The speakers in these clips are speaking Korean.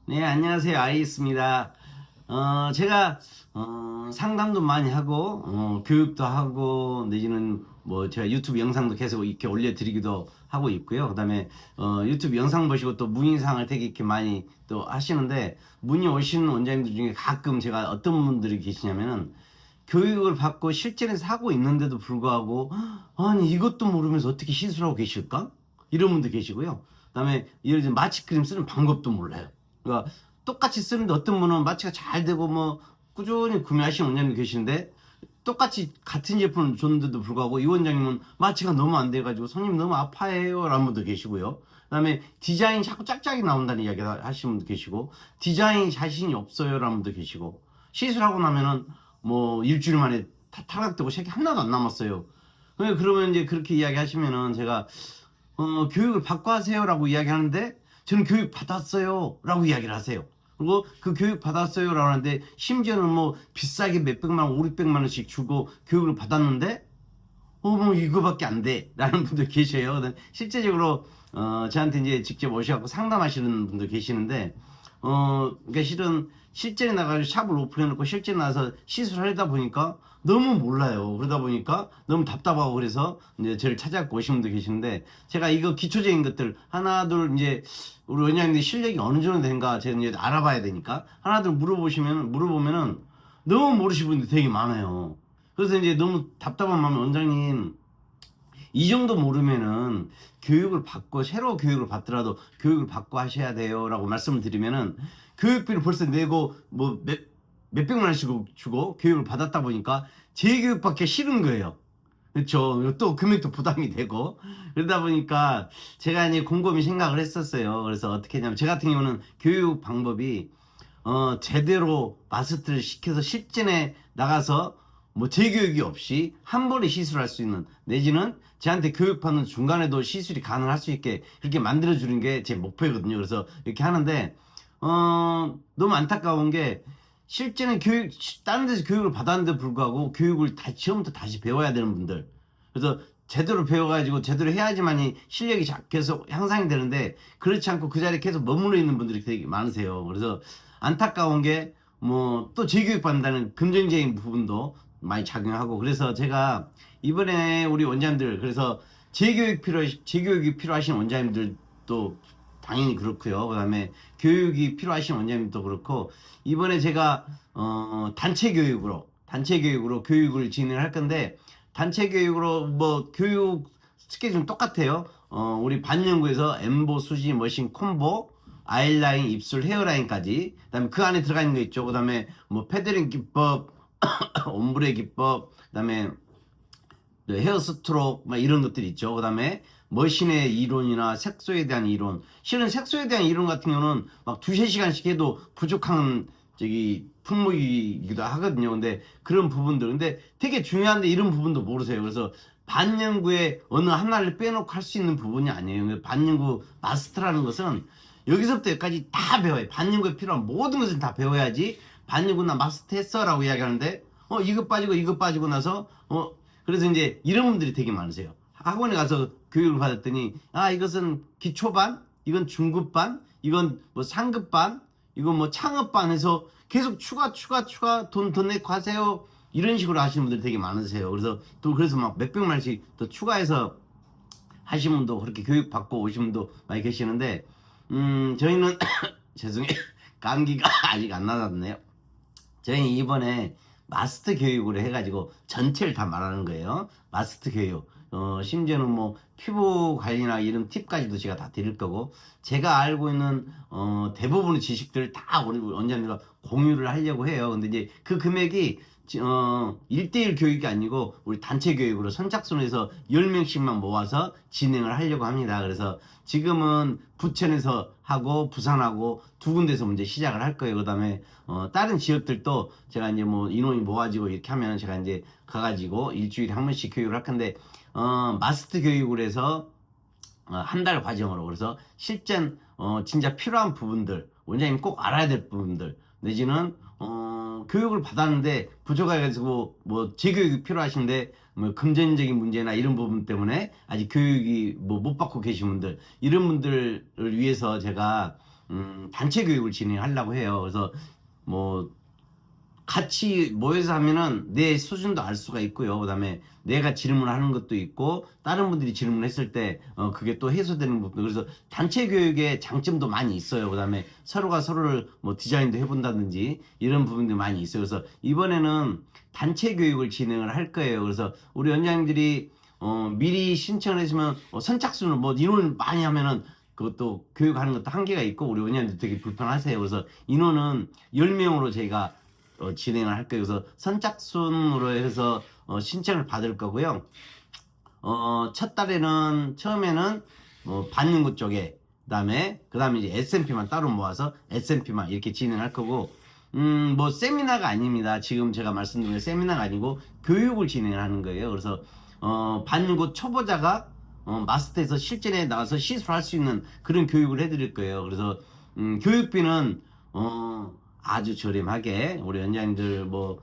네, 안녕하세요. 아이있습니다. 제가, 상담도 많이 하고, 교육도 하고, 내지는 뭐, 제가 유튜브 영상도 계속 이렇게 올려드리기도 하고 있고요. 그 다음에, 유튜브 영상 보시고 또 문의사항을 되게 이렇게 많이 또 하시는데, 문의 오시는 원장님들 중에 가끔 제가 어떤 분들이 계시냐면은, 교육을 받고 실전에서 하고 있는데도 불구하고, 아니, 이것도 모르면서 어떻게 시술하고 계실까? 이런 분도 계시고요. 그 다음에, 예를 들면 마취 크림 쓰는 방법도 몰라요. 그러니까 똑같이 쓰는데 어떤 분은 마취가 잘 되고 뭐 꾸준히 구매하시는 원장님 계시는데 똑같이 같은 제품을 줬는데도 불구하고 이 원장님은 마취가 너무 안 돼가지고 손님 너무 아파해요 라는 분도 계시고요. 그 다음에 디자인이 자꾸 짝짝이 나온다는 이야기 하시는 분도 계시고 디자인이 자신이 없어요 라는 분도 계시고 시술하고 나면은 뭐 일주일 만에 다 탈락되고 색이 하나도 안 남았어요. 그러면 이제 그렇게 이야기 하시면은 제가 교육을 받고 하세요라고 이야기하는데 저는 교육 받았어요라고 이야기를 하세요. 그리고 그 교육 받았어요라고 하는데 심지어는 뭐 비싸게 몇백만 원, 500만 원씩 주고 교육을 받았는데 뭐 이거밖에 안 돼. 라는 분도 계셔요. 실제적으로, 저한테 이제 직접 오셔갖고 상담하시는 분도 계시는데, 그러니까 실은 실전에 나가서 샵을 오픈해놓고 실전에 나가서 시술하려다 보니까 너무 몰라요. 그러다 보니까 너무 답답하고 그래서 이제 저를 찾아갖고 오신 분도 계시는데, 제가 이거 기초적인 것들 하나둘 이제 우리 원장님들 실력이 어느 정도 된가 제가 이제 알아봐야 되니까 하나둘 물어보면은 너무 모르시는 분들이 되게 많아요. 그래서 이제 너무 답답한 마음에 원장님 이 정도 모르면은 교육을 받고 새로 교육을 받더라도 교육을 받고 하셔야 돼요라고 말씀을 드리면은 교육비를 벌써 내고 뭐 몇백만 원씩 주고 교육을 받았다 보니까 재교육받기 싫은 거예요. 그렇죠. 또 금액도 부담이 되고 그러다 보니까 제가 이제 곰곰이 생각을 했었어요. 그래서 어떻게 했냐면 제 같은 경우는 교육 방법이 제대로 마스터를 시켜서 실전에 나가서 뭐 재교육이 없이 한 번에 시술할 수 있는 내지는 저한테 교육받는 중간에도 시술이 가능할 수 있게 그렇게 만들어 주는 게 제 목표거든요. 그래서 이렇게 하는데 너무 안타까운 게 실제는 다른 데서 교육을 받았는데 불구하고 교육을 다시 처음부터 다시 배워야 되는 분들. 그래서 제대로 배워가지고 제대로 해야지만이 실력이 계속 향상이 되는데 그렇지 않고 그 자리에 계속 머물러 있는 분들이 되게 많으세요. 그래서 안타까운 게 뭐 또 재교육 받는다는 금전적인 부분도 많이 작용하고 그래서 제가 이번에 우리 원장님들 그래서 재교육이 필요하신 원장님들도 당연히 그렇고요. 그다음에 교육이 필요하신 원장님도 그렇고 이번에 제가 단체 교육으로 교육을 진행할 건데 단체 교육으로 뭐 교육 스케줄은 똑같아요. 우리 반영구에서 엠보, 수지, 머신, 콤보, 아이라인, 입술, 헤어라인까지. 그다음에 그 안에 들어가 있는 거 있죠. 그다음에 뭐 패드링 기법, 옴브레 기법, 그다음에 헤어 스트로크 막 이런 것들이 있죠. 그다음에 머신의 이론이나 색소에 대한 이론. 실은 색소에 대한 이론 같은 경우는 막 두세 시간씩 해도 부족한 품목이기도 하거든요. 근데 그런 부분들. 근데 되게 중요한데 이런 부분도 모르세요. 그래서 반영구에 어느 하나를 빼놓고 할 수 있는 부분이 아니에요. 반영구 마스터라는 것은 여기서부터 여기까지 다 배워요. 반영구에 필요한 모든 것을 다 배워야지 반영구나 마스터 했어라고 이야기하는데 이거 빠지고 나서 그래서 이제 이런 분들이 되게 많으세요. 학원에 가서 교육을 받았더니 이것은 기초반, 이건 중급반, 이건 뭐 상급반, 이건 뭐 창업반 해서 계속 추가 돈 더 내고 하세요. 이런 식으로 하시는 분들이 되게 많으세요. 그래서 또 그래서 막 몇백만 원씩 더 추가해서 하신 분도 그렇게 교육 받고 오신 분도 많이 계시는데 저희는 죄송해요. 감기가 아직 안 나았네요. 저희 이번에 마스터 교육으로 해가지고 전체를 다 말하는 거예요. 마스터 교육. 심지어는 뭐 피부 관리나 이런 팁까지도 제가 다 드릴 거고 제가 알고 있는 대부분의 지식들을 다 우리 원장님과 공유를 하려고 해요. 근데 이제 그 금액이 1대1 교육이 아니고 우리 단체 교육으로 선착순에서 10명씩만 모아서 진행을 하려고 합니다. 그래서 지금은 부천에서 하고 부산하고 두 군데서 먼저 시작을 할 거예요. 그 다음에 다른 지역들도 제가 이제 뭐 인원이 모아지고 이렇게 하면 제가 이제 가가지고 일주일에 한 번씩 교육을 할 건데 마스터 교육을 해서 한 달 과정으로 그래서 실전 진짜 필요한 부분들 원장님 꼭 알아야 될 부분들 내지는 교육을 받았는데 부족해가지고 뭐 재교육이 필요하신데 뭐 금전적인 문제나 이런 부분 때문에 아직 교육이 뭐 못 받고 계신 분들 이런 분들을 위해서 제가 단체 교육을 진행하려고 해요. 그래서 뭐 같이 모여서 하면은 내 수준도 알 수가 있고요. 그다음에 내가 질문하는 것도 있고 다른 분들이 질문했을 때 그게 또 해소되는 부분도, 그래서 단체 교육의 장점도 많이 있어요. 그다음에 서로가 서로를 뭐 디자인도 해본다든지 이런 부분들이 많이 있어요. 그래서 이번에는 단체 교육을 진행을 할 거예요. 그래서 우리 원장님들이 미리 신청을 했으면 선착순을 뭐 인원 많이 하면은 그것도 교육하는 것도 한계가 있고 우리 원장님들 되게 불편하세요. 그래서 인원은 10명으로 저희가 진행을 할 거예요. 그래서 선착순으로 해서 신청을 받을 거고요. 첫 달에는 처음에는 반영구 쪽에 그다음에 이제 S&P만 따로 모아서 S&P만 이렇게 진행할 거고, 뭐 세미나가 아닙니다. 지금 제가 말씀드린 세미나가 아니고 교육을 진행하는 거예요. 그래서 반영구 초보자가 마스터에서 실전에 나가서 시술할 수 있는 그런 교육을 해드릴 거예요. 그래서 교육비는 아주 저렴하게 우리 원장님들 뭐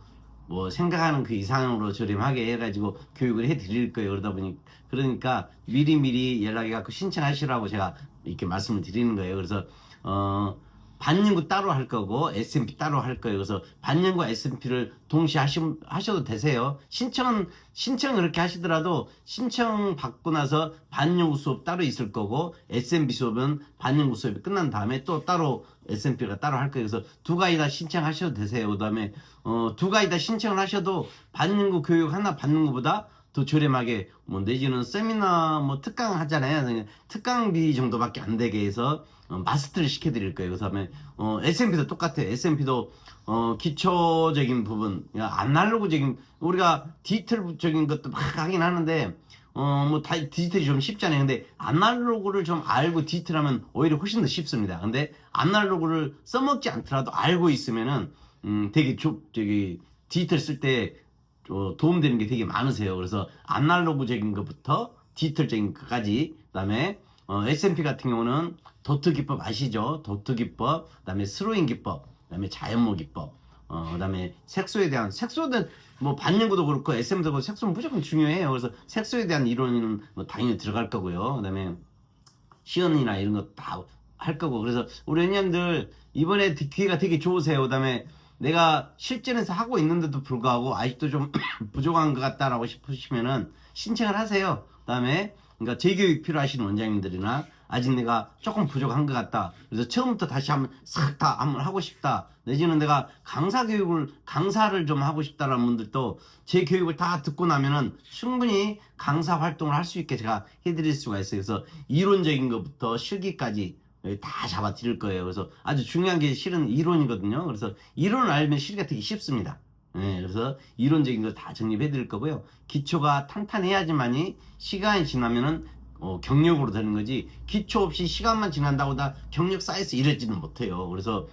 생각하는 그 이상으로 저렴하게 해가지고 교육을 해드릴 거예요. 그러니까 미리미리 연락해갖고 신청하시라고 제가 이렇게 말씀을 드리는 거예요. 그래서 반영구 따로 할 거고 S&P 따로 할 거예요. 그래서 반영구와 S&P를 동시에 하셔도 되세요. 신청은 그렇게 하시더라도 신청 받고 나서 반영구 수업 따로 있을 거고 S&P 수업은 반영구 수업이 끝난 다음에 또 따로 S&P가 따로 할 거예요. 그래서 두 가지 다 신청하셔도 되세요. 그다음에 두 가지 다 신청을 하셔도 반영구 교육 하나 받는 것보다 더 저렴하게 뭐 내지는 세미나 뭐 특강 하잖아요. 특강비 정도밖에 안 되게 해서 마스터를 시켜드릴 거예요. 그다음에 S&P도 똑같아요. S&P도 기초적인 부분, 아날로그적인, 우리가 디지털적인 것도 막 하긴 하는데 뭐 디지털이 좀 쉽잖아요. 근데 아날로그를 좀 알고 디지털하면 오히려 훨씬 더 쉽습니다. 근데 아날로그를 써먹지 않더라도 알고 있으면은 되게 디지털 쓸 때 도움되는 게 되게 많으세요. 그래서 아날로그적인 것부터 디지털적인 것까지, 그다음에 S&P 같은 경우는 도트 기법 아시죠? 도트 기법, 그다음에 스로잉 기법, 그다음에 자연모 기법, 그다음에 색소는 뭐 반영구도 그렇고 SM도 그렇고 색소는 무조건 중요해요. 그래서 색소에 대한 이론은 뭐 당연히 들어갈 거고요. 그다음에 시연이나 이런 거 다 할 거고. 그래서 우리 회원님들 이번에 기회가 되게 좋으세요. 그다음에 내가 실전에서 하고 있는데도 불구하고 아직도 좀 부족한 것 같다라고 싶으시면은 신청을 하세요. 그다음에 그러니까 재교육 필요하신 원장님들이나 아직 내가 조금 부족한 것 같다, 그래서 처음부터 다시 한번 싹 다 한번 하고 싶다, 내지는 내가 강사를 좀 하고 싶다라는 분들도 제 교육을 다 듣고 나면은 충분히 강사 활동을 할 수 있게 제가 해드릴 수가 있어요. 그래서 이론적인 것부터 실기까지 다 잡아 드릴 거예요. 그래서 아주 중요한 게 실은 이론이거든요. 그래서 이론을 알면 실기가 되게 쉽습니다. 그래서 이론적인 걸 다 정립해 드릴 거고요. 기초가 탄탄해야지만이 시간이 지나면은 경력으로 되는 거지, 기초 없이 시간만 지난다고 다 경력 쌓여서 이러지는 못해요. 그래서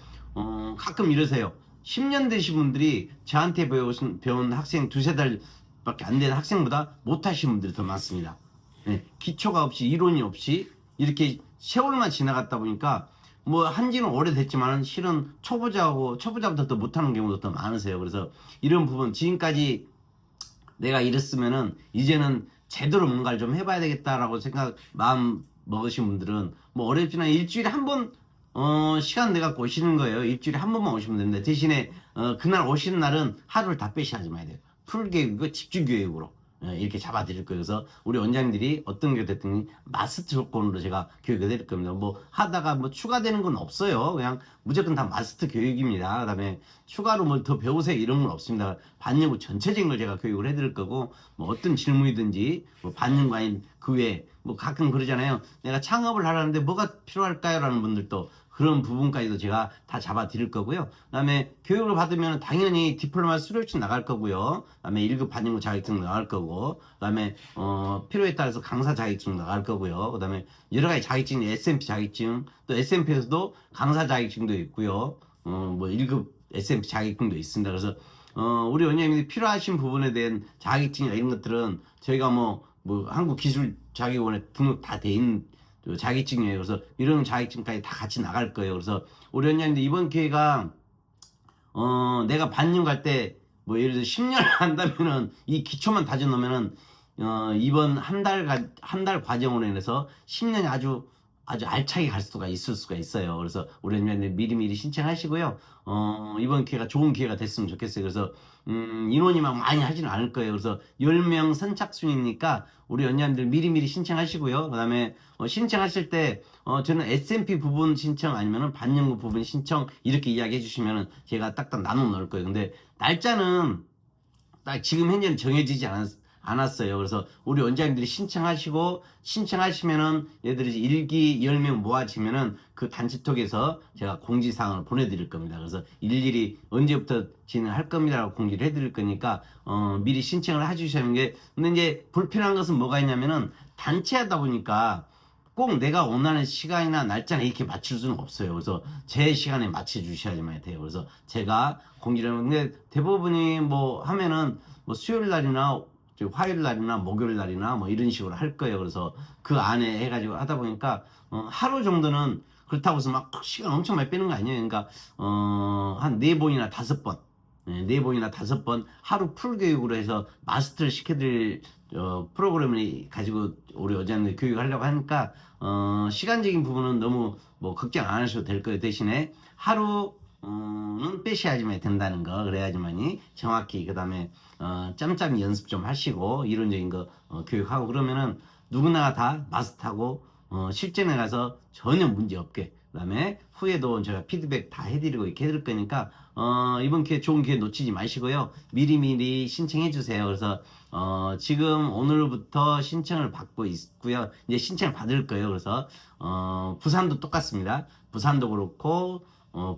가끔 이러세요. 10년 되신 분들이 저한테 배운 학생 두세 달밖에 안 되는 학생보다 못하신 분들이 더 많습니다. 기초가 없이 이론이 없이 이렇게 세월만 지나갔다 보니까 뭐 한지는 오래됐지만 실은 초보자보다 더 못하는 경우도 더 많으세요. 그래서 이런 부분, 지금까지 내가 이랬으면은 이제는 제대로 뭔가를 좀 해봐야 되겠다라고 마음 먹으신 분들은 뭐 어렵지만 일주일에 한 번 시간 내가 오시는 거예요. 일주일에 한 번만 오시면 되는데, 대신에 그날 오시는 날은 하루를 다 빼시하지 마야 돼요. 풀교육이고 집중교육으로 이렇게 잡아드릴 거예요. 그래서 우리 원장님들이 어떤 게 됐든 마스터 조건으로 제가 교육을 드릴 겁니다. 뭐 하다가 뭐 추가되는 건 없어요. 그냥 무조건 다 마스터 교육입니다. 그다음에 추가로 뭘 더 배우세요 이런 건 없습니다. 반영구 전체적인 걸 제가 교육을 해드릴 거고, 뭐 어떤 질문이든지 뭐 반영구 아닌 그 외에 뭐 가끔 그러잖아요. 내가 창업을 하라는데 뭐가 필요할까요? 라는 분들도 그런 부분까지도 제가 다 잡아 드릴 거고요. 그다음에 교육을 받으면 당연히 디플로마 수료증 나갈 거고요. 그다음에 1급 반영구 자격증 나갈 거고, 그다음에 필요에 따라서 강사 자격증 나갈 거고요. 그다음에 여러 가지 자격증, S&P 자격증, 또 S&P에서도 강사 자격증도 있고요. 뭐 1급 S&P 자격증도 있습니다. 그래서 우리 원장님이 필요하신 부분에 대한 자격증이나 이런 것들은 저희가 뭐 한국기술자격원에 등록 다 돼 있는 자격증이에요. 그래서 이런 자격증까지 다 같이 나갈 거예요. 그래서 우리 원장님들 이번 기회가 내가 반년 갈 때 뭐 예를 들어 10년을 한다면은 이 기초만 다져놓으면은 이번 한 달 과정으로 인해서 10년이 아주 아주 알차게 갈 수가 있을 수가 있어요. 그래서 우리 원장님들 미리미리 신청하시고요. 이번 기회가 좋은 기회가 됐으면 좋겠어요. 그래서 인원이 막 많이 하지는 않을 거예요. 그래서 10명 선착순이니까 우리 원장님들 미리미리 신청하시고요. 그다음에 신청하실 때 저는 S&P 부분 신청 아니면은 반영구 부분 신청 이렇게 이야기해 주시면은 제가 딱딱 나눠 놓을 거예요. 근데 날짜는 딱 지금 현재는 정해지지 않았어요. 그래서 우리 원장님들이 신청하시면은 얘들이 일기 10명 모아지면은 그 단체톡에서 제가 공지사항을 보내드릴 겁니다. 그래서 일일이 언제부터 진행할 겁니다라고 공지를 해드릴 거니까 미리 신청을 해주시는 게. 근데 이제 불편한 것은 뭐가 있냐면은 단체하다 보니까 꼭 내가 원하는 시간이나 날짜나 이렇게 맞출 수는 없어요. 그래서 제 시간에 맞춰 주셔야지만 돼요. 그래서 제가 공지를 하는데 대부분이 뭐 하면은 뭐 수요일 날이나 화요일 날이나 목요일 날이나 뭐 이런 식으로 할 거예요. 그래서 그 안에 해가지고 하다 보니까 하루 정도는 그렇다고 해서 막 시간 엄청 많이 빼는 거 아니에요. 그러니까 한 4번이나 5번, 네 번이나 5번 하루 풀 교육으로 해서 마스터를 시켜드릴 프로그램을 가지고 우리 여자들 교육을 하려고 하니까 시간적인 부분은 너무 뭐 걱정 안 하셔도 될 거예요. 대신에 하루는 빼셔야지만 된다는 거. 그래야지만이 정확히 그다음에 짬짬이 연습 좀 하시고 이론적인 거 교육하고 그러면은 누구나 다 마스터하고 실전에 가서 전혀 문제 없게, 그다음에 후에도 제가 피드백 다 해드리고 이렇게 해드릴 거니까 이번 기회 좋은 기회 놓치지 마시고요. 미리미리 신청해 주세요. 그래서 지금 오늘부터 신청을 받고 있고요. 이제 신청을 받을 거예요. 그래서 부산도 똑같습니다. 부산도 그렇고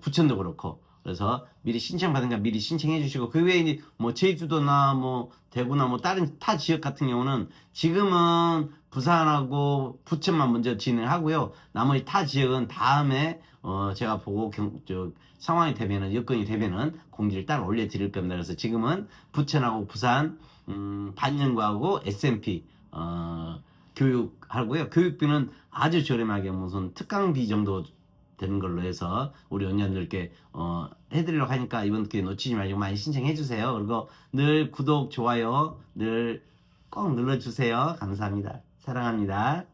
부천도 그렇고. 그래서 미리 신청받은 거 미리 신청해 주시고, 그 외에 뭐 제주도나 뭐 대구나 뭐 다른 타 지역 같은 경우는 지금은 부산하고 부천만 먼저 진행하고요. 나머지 타 지역은 다음에 제가 보고 상황이 되면은, 여건이 되면은 공지를 따로 올려드릴 겁니다. 그래서 지금은 부천하고 부산 반영구하고 S&P 교육하고요. 교육비는 아주 저렴하게 무슨 특강비 정도 되는 걸로 해서 우리 원장님들께 해드리려고 하니까 이번 기회 놓치지 말고 많이 신청해 주세요. 그리고 늘 구독, 좋아요 늘 꼭 눌러주세요. 감사합니다. 사랑합니다.